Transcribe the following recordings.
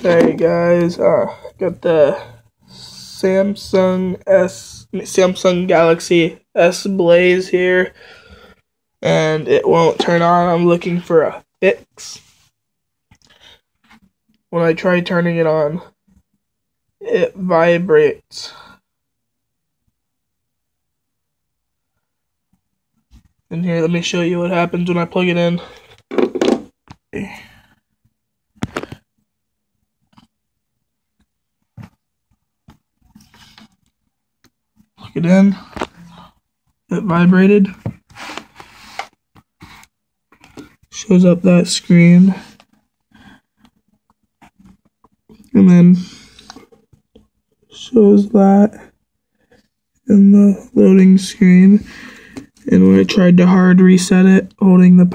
Hey guys, got the Samsung Galaxy S Blaze here, and it won't turn on. I'm looking for a fix. When I try turning it on, it vibrates. And here, let me show you what happens when I plug it in. Plug it in. It vibrated. Shows up that screen. And then shows that in the loading screen. And when I tried to hard reset it, holding the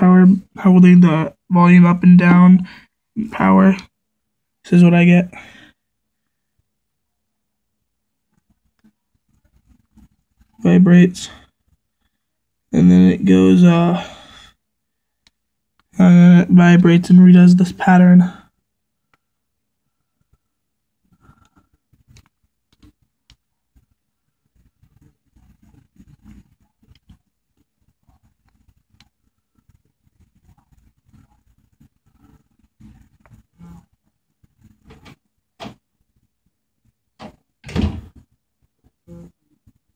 volume up and down, power, this is what I get. Vibrates, and then it goes, and then it vibrates and redoes this pattern.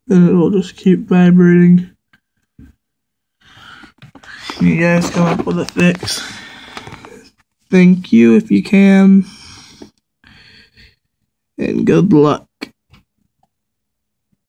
And it will just keep vibrating. You guys come up with a fix. Thank you if you can. And good luck.